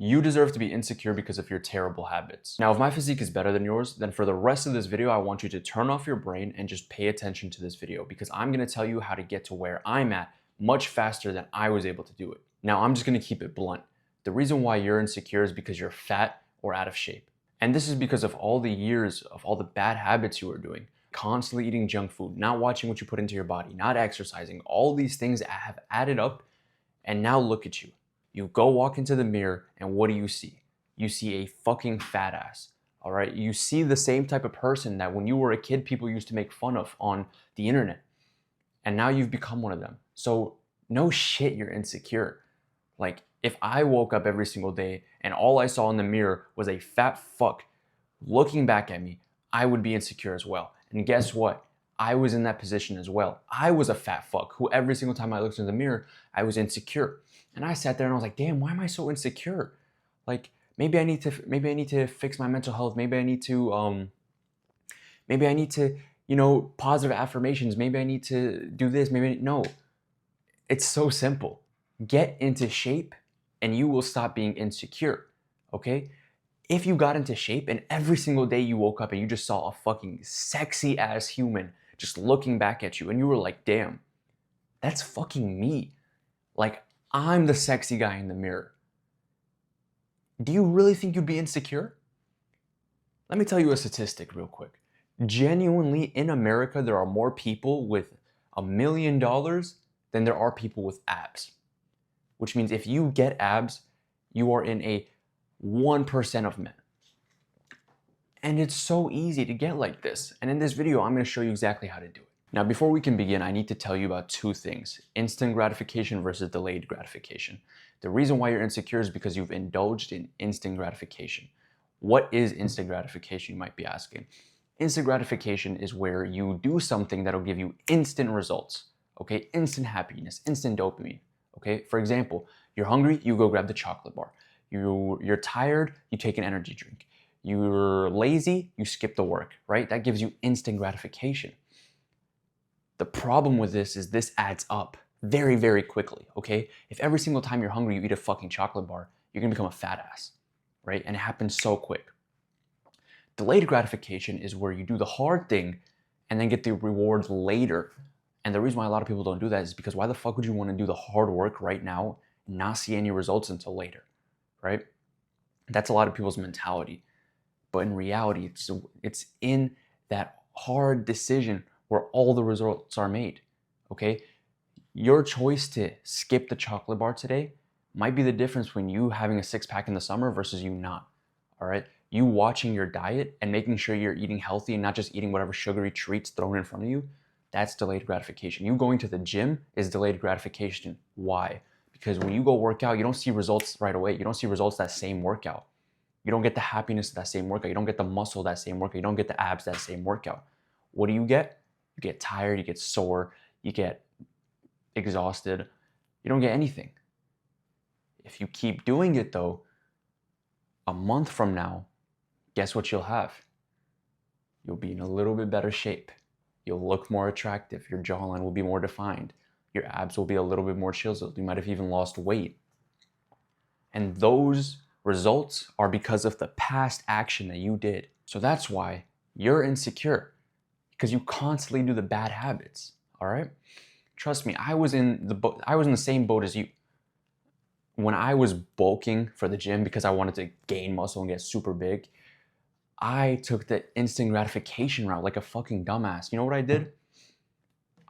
You deserve to be insecure because of your terrible habits. Now, if my physique is better than yours, then for the rest of this video, I want you to turn off your brain and just pay attention to this video because I'm gonna tell you how to get to where I'm at much faster than I was able to do it. Now, I'm just gonna keep it blunt. The reason why you're insecure is because you're fat or out of shape. And this is because of all the years of all the bad habits you were doing. Constantly eating junk food, not watching what you put into your body, not exercising, all these things have added up. And now look at you. You go walk into the mirror and what do you see? You see a fucking fat ass, all right? You see the same type of person that when you were a kid, people used to make fun of on the internet. And now you've become one of them. So no shit, you're insecure. Like if I woke up every single day and all I saw in the mirror was a fat fuck looking back at me, I would be insecure as well. And guess what? I was in that position as well. I was a fat fuck who every single time I looked in the mirror, I was insecure. And I sat there and I was like, damn, why am I so insecure? Like maybe I need to fix my mental health. Maybe I need to, you know, positive affirmations. Maybe I need to do this. No, it's so simple. Get into shape and you will stop being insecure. Okay. If you got into shape and every single day you woke up and you just saw a fucking sexy ass human just looking back at you and you were like, damn, that's fucking me. Like I'm the sexy guy in the mirror. Do you really think you'd be insecure? Let me tell you a statistic real quick. Genuinely in America, there are more people with $1 million than there are people with abs. Which means if you get abs, you are in a 1% of men. And it's so easy to get like this. And in this video, I'm going to show you exactly how to do it. Now, before we can begin, I need to tell you about two things: instant gratification versus delayed gratification. The reason why you're insecure is because you've indulged in instant gratification. What is instant gratification, you might be asking? Instant gratification is where you do something that'll give you instant results, okay? Instant happiness, instant dopamine, okay? For example, you're hungry, you go grab the chocolate bar. You're tired, you take an energy drink. You're lazy, you skip the work, right? That gives you instant gratification. The problem with this is this adds up very, very quickly, okay? If every single time you're hungry, you eat a fucking chocolate bar, you're gonna become a fat ass, right? And it happens so quick. Delayed gratification is where you do the hard thing and then get the rewards later. And the reason why a lot of people don't do that is because why the fuck would you want to do the hard work right now and not see any results until later, right? That's a lot of people's mentality. But in reality, it's in that hard decision where all the results are made, okay? Your choice to skip the chocolate bar today might be the difference between you having a six-pack in the summer versus you not, all right? You watching your diet and making sure you're eating healthy and not just eating whatever sugary treats thrown in front of you, that's delayed gratification. You going to the gym is delayed gratification. Why? Because when you go work out, you don't see results right away. You don't see results that same workout. You don't get the happiness of that same workout. You don't get the muscle that same workout. You don't get the abs that same workout. What do? You get tired, you get sore, you get exhausted. You don't get anything. If you keep doing it though, a month from now, guess what you'll have? You'll be in a little bit better shape. You'll look more attractive. Your jawline will be more defined. Your abs will be a little bit more chiseled. You might have even lost weight. And those results are because of the past action that you did. So that's why you're insecure, because you constantly do the bad habits, all right? Trust me, I was in the same boat as you. When I was bulking for the gym because I wanted to gain muscle and get super big, I took the instant gratification route like a fucking dumbass. You know what I did?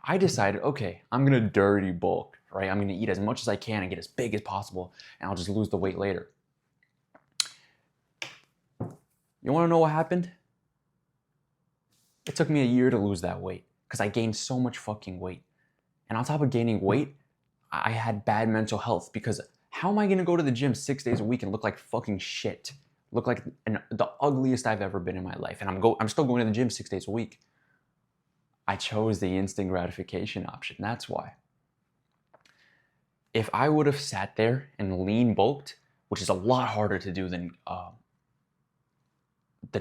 I decided, okay, I'm gonna dirty bulk, right? I'm gonna eat as much as I can and get as big as possible, and I'll just lose the weight later. You wanna know what happened? It took me a year to lose that weight because I gained so much fucking weight. And on top of gaining weight, I had bad mental health because how am I gonna go to the gym 6 days a week and look like fucking shit? Look like the ugliest I've ever been in my life. And I'm still going to the gym 6 days a week. I chose the instant gratification option. That's why. If I would have sat there and lean bulked, which is a lot harder to do than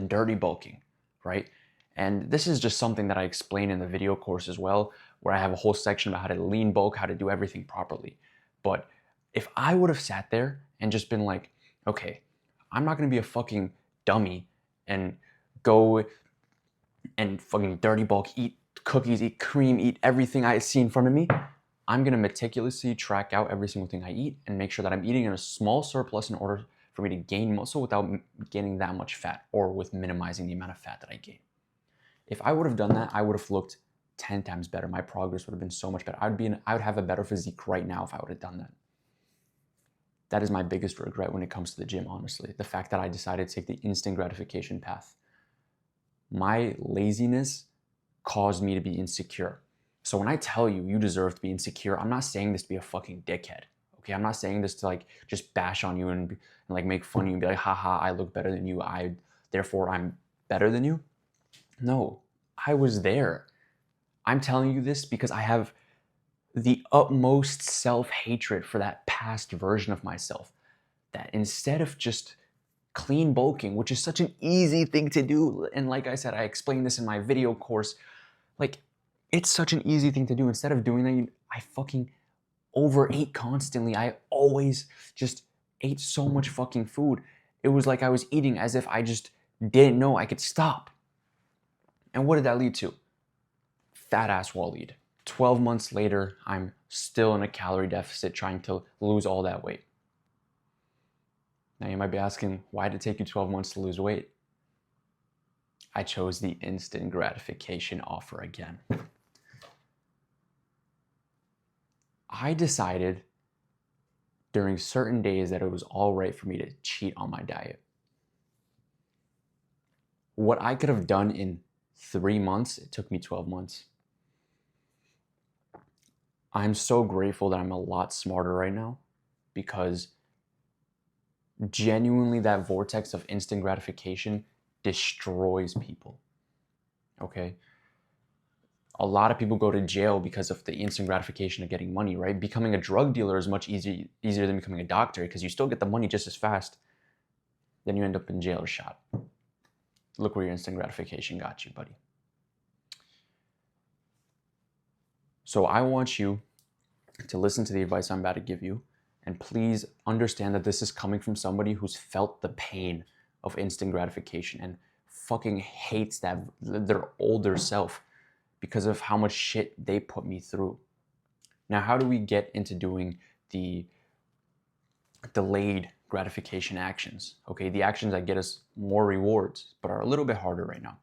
dirty bulking, right? And this is just something that I explain in the video course as well, where I have a whole section about how to lean bulk, how to do everything properly. But if I would have sat there and just been like, Okay, I'm not gonna be a fucking dummy and go and fucking dirty bulk, eat cookies, eat cream, eat everything I see in front of me. I'm gonna meticulously track out every single thing I eat and make sure that I'm eating in a small surplus in order for me to gain muscle without gaining that much fat, or with minimizing the amount of fat that I gain. If I would have done that, I would have looked 10 times better. My progress would have been so much better. I would have a better physique right now if I would have done that. That is my biggest regret when it comes to the gym, honestly. The fact that I decided to take the instant gratification path. My laziness caused me to be insecure. So when I tell you you deserve to be insecure, I'm not saying this to be a fucking dickhead. Okay, I'm not saying this to like just bash on you and like make fun of you and be like, haha, I look better than you. Therefore I'm better than you. No, I was there. I'm telling you this because I have the utmost self-hatred for that past version of myself. That instead of just clean bulking, which is such an easy thing to do, and like I said, I explained this in my video course, like it's such an easy thing to do. Instead of doing that, I fucking overate constantly. I always just ate so much fucking food. It was like I was eating as if I just didn't know I could stop. And what did that lead to? Fat ass Waleed. 12 months later, I'm still in a calorie deficit trying to lose all that weight. Now you might be asking, why did it take you 12 months to lose weight? I chose the instant gratification offer again. I decided during certain days that it was all right for me to cheat on my diet. What I could have done in 3 months, it took me 12 months. I'm so grateful that I'm a lot smarter right now, because genuinely that vortex of instant gratification destroys people. Okay? A lot of people go to jail because of the instant gratification of getting money, right? Becoming a drug dealer is much easier than becoming a doctor, because you still get the money just as fast. Then you end up in jail or shot. Look where your instant gratification got you, buddy. So I want you to listen to the advice I'm about to give you, and please understand that this is coming from somebody who's felt the pain of instant gratification and fucking hates their older self because of how much shit they put me through. Now, how do we get into doing the delayed gratification actions? Okay, the actions that get us more rewards, but are a little bit harder right now.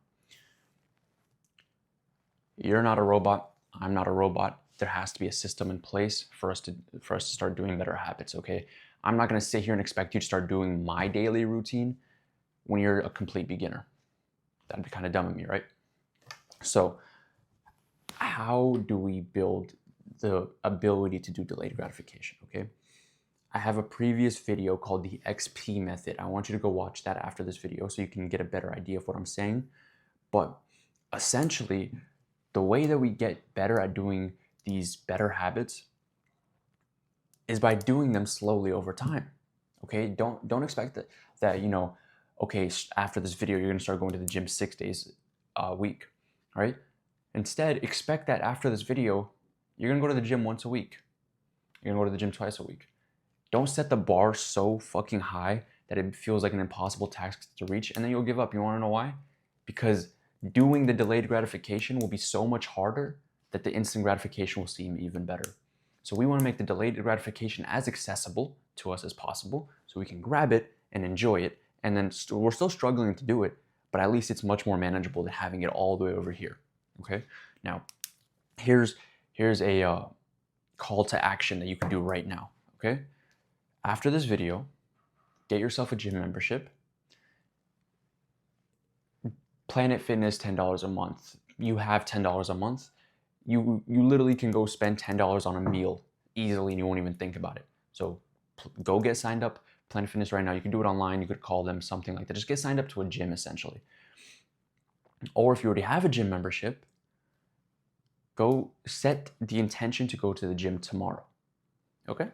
You're not a robot. I'm not a robot. There has to be a system in place for us to start doing better habits, okay? I'm not gonna sit here and expect you to start doing my daily routine when you're a complete beginner. That'd be kind of dumb of me, right? So how do we build the ability to do delayed gratification, okay? I have a previous video called the XP method. I want you to go watch that after this video so you can get a better idea of what I'm saying. But essentially, the way that we get better at doing these better habits is by doing them slowly over time. Okay, don't expect that you know, okay, after this video you're gonna start going to the gym 6 days a week. All right. Instead, expect that after this video, you're gonna go to the gym once a week. You're gonna go to the gym twice a week. Don't set the bar so fucking high that it feels like an impossible task to reach, and then you'll give up. You wanna know why? Because doing the delayed gratification will be so much harder that the instant gratification will seem even better. So we wanna make the delayed gratification as accessible to us as possible so we can grab it and enjoy it, and then we're still struggling to do it, but at least it's much more manageable than having it all the way over here. Okay, now here's a call to action that you can do right now. Okay, after this video, get yourself a gym membership. Planet Fitness, $10 a month. You have $10 a month. You literally can go spend $10 on a meal easily, and you won't even think about it. So go get signed up. Planet Fitness right now. You can do it online. You could call them, something like that. Just get signed up to a gym essentially. Or if you already have a gym membership, go set the intention to go to the gym tomorrow. Okay?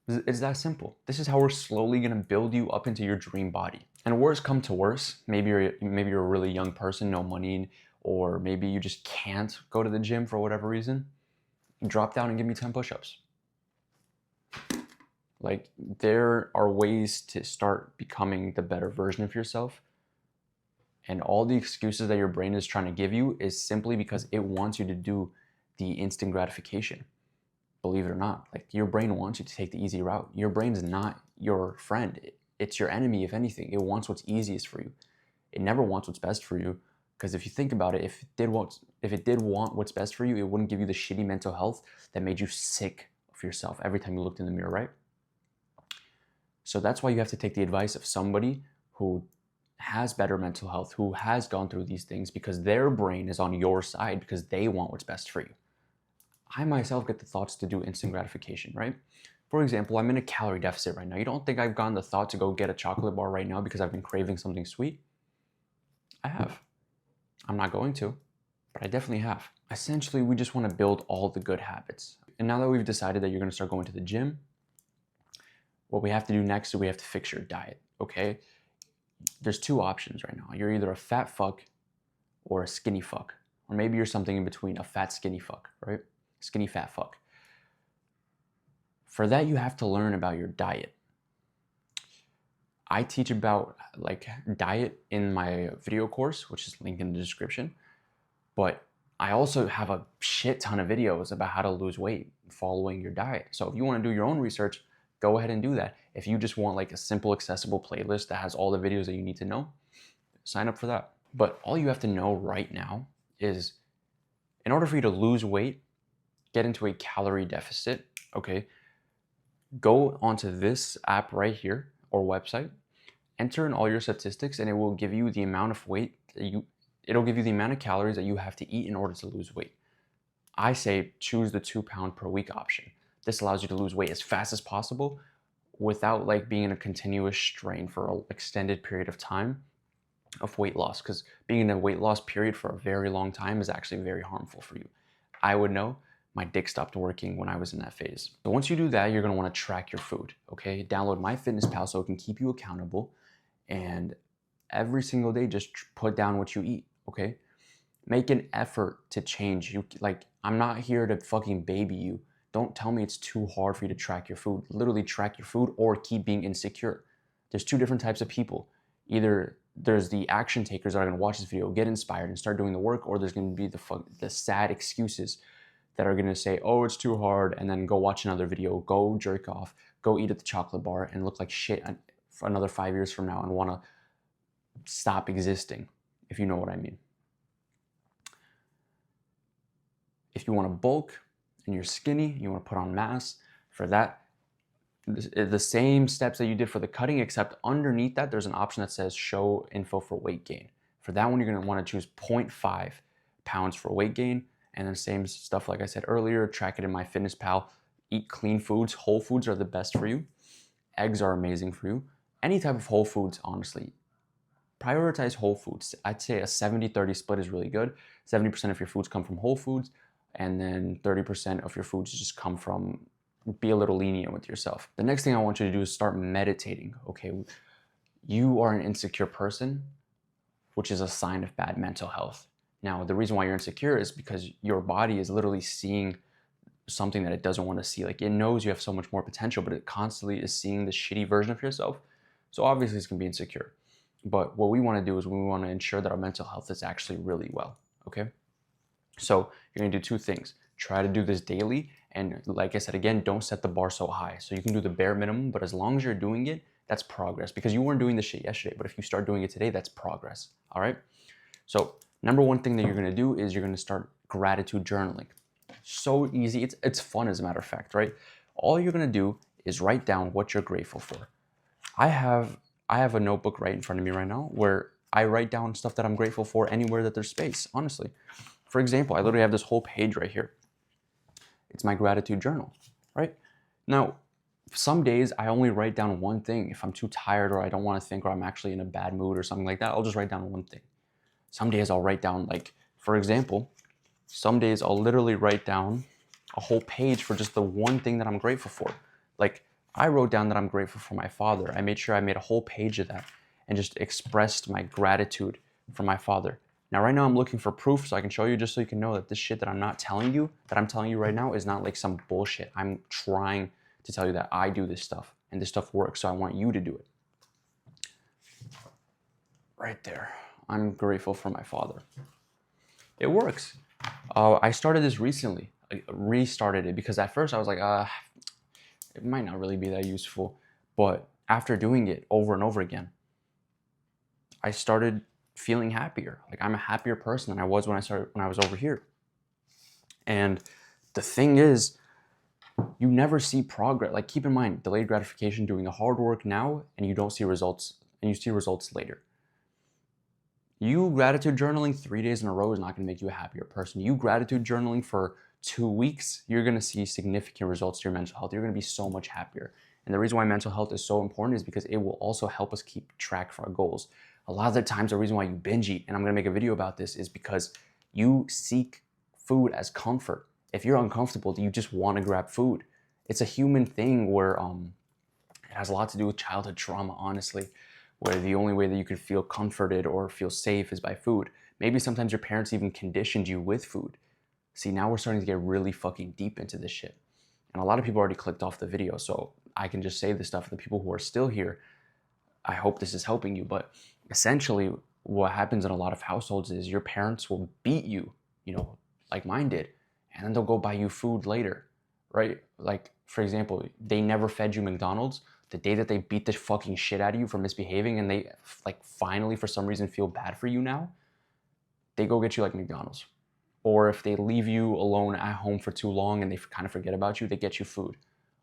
It's that simple. This is how we're slowly gonna build you up into your dream body. And worse come to worse, maybe you're a really young person, no money, or maybe you just can't go to the gym for whatever reason. Drop down and give me 10 push-ups. Like, there are ways to start becoming the better version of yourself. And all the excuses that your brain is trying to give you is simply because it wants you to do the instant gratification. Believe it or not, like, your brain wants you to take the easy route. Your brain's not your friend. It's your enemy, if anything. It wants what's easiest for you. It never wants what's best for you. Because if you think about it, if it did want what's best for you, it wouldn't give you the shitty mental health that made you sick of yourself every time you looked in the mirror, right? So that's why you have to take the advice of somebody who has better mental health, who has gone through these things, because their brain is on your side because they want what's best for you. I myself get the thoughts to do instant gratification, right? For example, I'm in a calorie deficit right now. You don't think I've gotten the thought to go get a chocolate bar right now because I've been craving something sweet? I have. I'm not going to, but I definitely have. Essentially, we just want to build all the good habits. And now that we've decided that you're going to start going to the gym, what we have to do next is we have to fix your diet, okay? There's two options right now. You're either a fat fuck or a skinny fuck. Or maybe you're something in between, a fat skinny fuck, right? Skinny fat fuck. For that, you have to learn about your diet. I teach about like diet in my video course, which is linked in the description. But I also have a shit ton of videos about how to lose weight following your diet. So if you want to do your own research, go ahead and do that. If you just want like a simple, accessible playlist that has all the videos that you need to know, sign up for that. But all you have to know right now is, in order for you to lose weight, get into a calorie deficit, okay, go onto this app right here or website, enter in all your statistics, and it will give you the amount of weight that it'll give you the amount of calories that you have to eat in order to lose weight. I say choose the 2 pound per week option. This allows you to lose weight as fast as possible without like being in a continuous strain for an extended period of time of weight loss, because being in a weight loss period for a very long time is actually very harmful for you. I would know. My dick stopped working when I was in that phase. So once you do that, you're gonna wanna track your food, okay? Download MyFitnessPal so it can keep you accountable, and every single day just put down what you eat, okay? Make an effort to change. I'm not here to fucking baby you. Don't tell me it's too hard for you to track your food. Literally track your food or keep being insecure. There's two different types of people. Either there's the action takers that are gonna watch this video, get inspired and start doing the work, or there's gonna be the sad excuses that are gonna say, oh, it's too hard, and then go watch another video, go jerk off, go eat at the chocolate bar and look like shit for another 5 years from now and wanna stop existing, if you know what I mean. If you wanna bulk and you're skinny, you wanna put on mass, for that, the same steps that you did for the cutting, except underneath that, there's an option that says show info for weight gain. For that one, you're gonna wanna choose 0.5 pounds for weight gain, and then same stuff like I said earlier, track it in MyFitnessPal, eat clean foods. Whole foods are the best for you. Eggs are amazing for you. Any type of whole foods, honestly. Prioritize whole foods. I'd say a 70-30 split is really good. 70% of your foods come from whole foods, and then 30% of your foods just come from, be a little lenient with yourself. The next thing I want you to do is start meditating, okay? You are an insecure person, which is a sign of bad mental health. Now, the reason why you're insecure is because your body is literally seeing something that it doesn't want to see. Like, it knows you have so much more potential, but it constantly is seeing the shitty version of yourself. So obviously it's going to be insecure. But what we want to do is we want to ensure that our mental health is actually really well, okay? So you're going to do two things. Try to do this daily. And like I said, again, don't set the bar so high. So you can do the bare minimum, but as long as you're doing it, that's progress. Because you weren't doing this shit yesterday, but if you start doing it today, that's progress, all right? So number one thing that you're gonna do is you're gonna start gratitude journaling. So easy, it's fun as a matter of fact, right? All you're gonna do is write down what you're grateful for. I have a notebook right in front of me right now where I write down stuff that I'm grateful for anywhere that there's space, honestly. For example, I literally have this whole page right here. It's my gratitude journal, right? Now, some days I only write down one thing. If I'm too tired or I don't want to think or I'm actually in a bad mood or something like that, I'll just write down one thing. Some days I'll write down, like, for example, some days I'll literally write down a whole page for just the one thing that I'm grateful for. Like, I wrote down that I'm grateful for my father. I made sure I made a whole page of that and just expressed my gratitude for my father. Now, right now I'm looking for proof so I can show you, just so you can know that this shit that I'm telling you right now is not like some bullshit. I'm trying to tell you that I do this stuff and this stuff works, so I want you to do it. Right there. I'm grateful for my father. It works. I started this recently. I restarted it because at first I was like, it might not really be that useful. But after doing it over and over again, I started feeling happier. Like I'm a happier person than I was when I was over here. And the thing is, you never see progress. Like keep in mind, delayed gratification, doing the hard work now and you don't see results, and you see results later. You gratitude journaling 3 days in a row is not going to make you a happier person. You gratitude journaling for 2 weeks, you're going to see significant results to your mental health. You're going to be so much happier. And the reason why mental health is so important is because it will also help us keep track of our goals. A lot of the times the reason why you binge eat, and I'm going to make a video about this, is because you seek food as comfort. If you're uncomfortable, you just want to grab food. It's a human thing where it has a lot to do with childhood trauma, honestly, where the only way that you could feel comforted or feel safe is by food. Maybe sometimes your parents even conditioned you with food. See, now we're starting to get really fucking deep into this shit. And a lot of people already clicked off the video, so I can just say this stuff for the people who are still here. I hope this is helping you, but essentially what happens in a lot of households is your parents will beat you, like mine did, and then they'll go buy you food later, right? Like, for example, they never fed you McDonald's. The day that they beat the fucking shit out of you for misbehaving and they like finally for some reason feel bad for you now, they go get you like McDonald's. Or if they leave you alone at home for too long and they kind of forget about you, they get you food.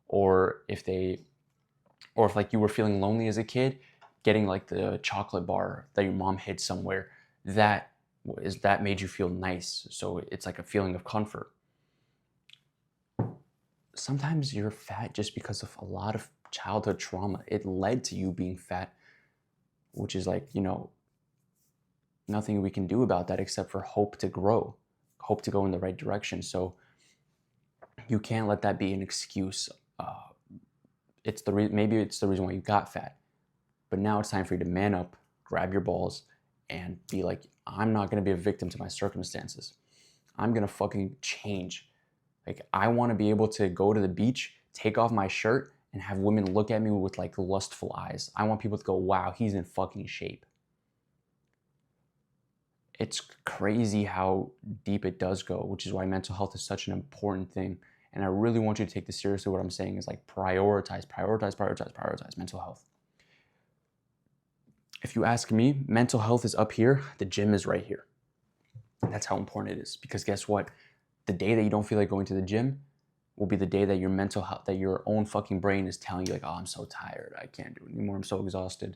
Or if like you were feeling lonely as a kid, getting like the chocolate bar that your mom hid somewhere, that made you feel nice. So it's like a feeling of comfort. Sometimes you're fat just because of a lot of childhood trauma. It led to you being fat, which is like, nothing we can do about that except for hope to grow, hope to go in the right direction. So you can't let that be an excuse. Maybe it's the reason why you got fat, but now it's time for you to man up, grab your balls, and be like, I'm not going to be a victim to my circumstances. I'm going to fucking change. Like, I want to be able to go to the beach, take off my shirt, and have women look at me with like lustful eyes. I want people to go, wow, he's in fucking shape. It's crazy how deep it does go, which is why mental health is such an important thing. And I really want you to take this seriously. What I'm saying is like prioritize mental health. If you ask me, mental health is up here, the gym is right here. That's how important it is. Because guess what? The day that you don't feel like going to the gym will be the day that your mental health, that your own fucking brain is telling you like, oh, I'm so tired, I can't do it anymore, I'm so exhausted.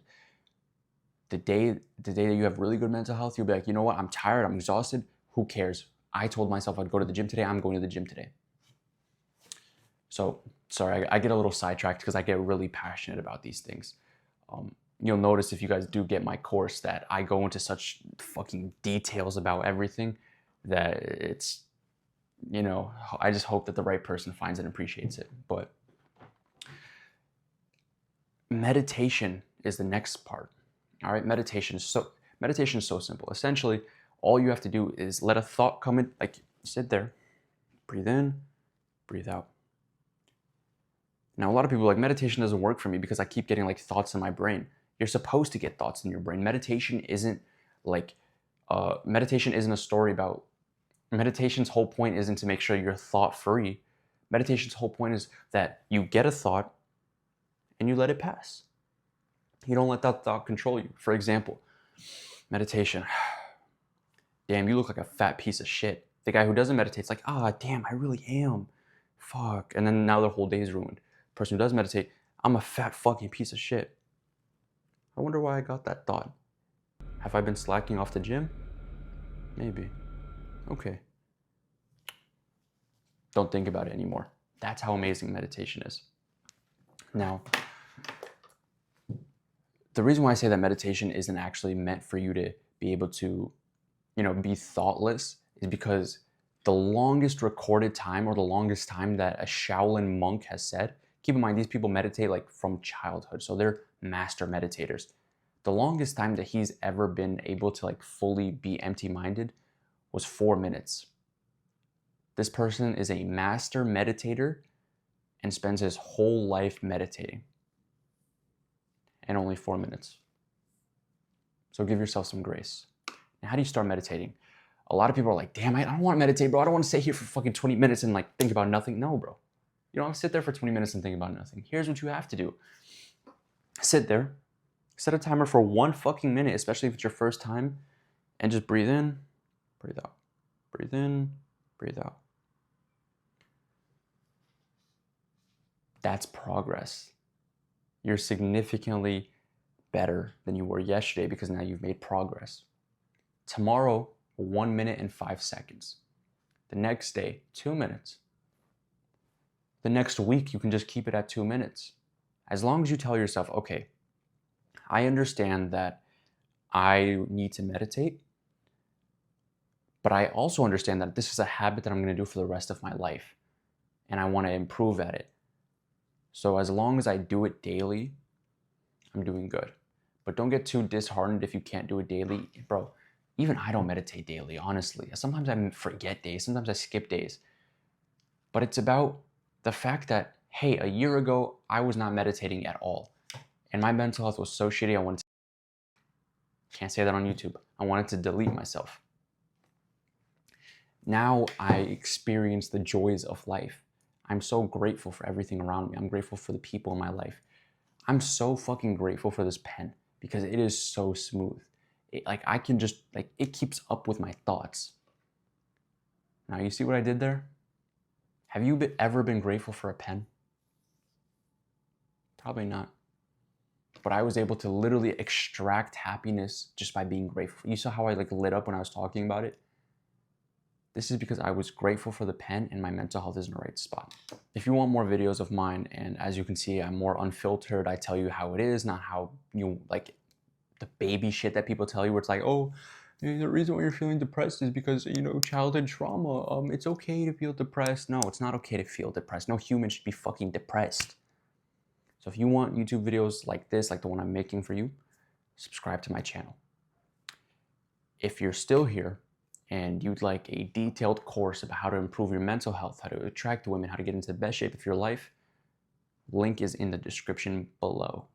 The day that you have really good mental health, you'll be like, you know what, I'm tired, I'm exhausted, who cares? I told myself I'd go to the gym today, I'm going to the gym today. So, sorry, I get a little sidetracked because I get really passionate about these things. You'll notice if you guys do get my course that I go into such fucking details about everything that it's, I just hope that the right person finds it and appreciates it. But meditation is the next part. All right, meditation is so simple. Essentially, all you have to do is let a thought come in, like sit there, breathe in, breathe out. Now, a lot of people are like, meditation doesn't work for me because I keep getting like thoughts in my brain. You're supposed to get thoughts in your brain. Meditation isn't a story about, meditation's whole point isn't to make sure you're thought free. Meditation's whole point is that you get a thought and you let it pass. You don't let that thought control you. For example, meditation. Damn, you look like a fat piece of shit. The guy who doesn't meditate is like, damn, I really am. Fuck. And then now their whole day is ruined. The person who does meditate, I'm a fat fucking piece of shit. I wonder why I got that thought. Have I been slacking off the gym? Maybe. Okay. Don't think about it anymore. That's how amazing meditation is. Now, the reason why I say that meditation isn't actually meant for you to be able to, be thoughtless is because the longest recorded time or the longest time that a Shaolin monk has said, keep in mind, these people meditate like from childhood. So they're master meditators. The longest time that he's ever been able to like fully be empty-minded was 4 minutes. This person is a master meditator and spends his whole life meditating and only 4 minutes. So give yourself some grace. And how do you start meditating? A lot of people are like, damn, I don't want to meditate, bro. I don't want to stay here for fucking 20 minutes and like think about nothing. No, bro. You don't have to sit there for 20 minutes and think about nothing. Here's what you have to do. Sit there, set a timer for 1 fucking minute, especially if it's your first time, and just breathe in, breathe out, breathe in, breathe out. That's progress. You're significantly better than you were yesterday because now you've made progress. Tomorrow, 1 minute and 5 seconds. The next day, 2 minutes. The next week, you can just keep it at 2 minutes. As long as you tell yourself, okay, I understand that I need to meditate, but I also understand that this is a habit that I'm going to do for the rest of my life, and I want to improve at it. So as long as I do it daily, I'm doing good. But don't get too disheartened if you can't do it daily. Bro, even I don't meditate daily, honestly. Sometimes I forget days, sometimes I skip days. But it's about the fact that, hey, a year ago, I was not meditating at all. And my mental health was so shitty, can't say that on YouTube. I wanted to delete myself. Now I experience the joys of life. I'm so grateful for everything around me. I'm grateful for the people in my life. I'm so fucking grateful for this pen because it is so smooth. I can just, it keeps up with my thoughts. Now, you see what I did there? Have you ever been grateful for a pen? Probably not. But I was able to literally extract happiness just by being grateful. You saw how I lit up when I was talking about it? This is because I was grateful for the pen and my mental health is in the right spot. If you want more videos of mine, and as you can see, I'm more unfiltered. I tell you how it is, not how you the baby shit that people tell you where it's like, oh, the reason why you're feeling depressed is because, childhood trauma. It's okay to feel depressed. No, it's not okay to feel depressed. No human should be fucking depressed. So if you want YouTube videos like this, like the one I'm making for you, subscribe to my channel. If you're still here and you'd like a detailed course about how to improve your mental health, how to attract women, how to get into the best shape of your life, link is in the description below.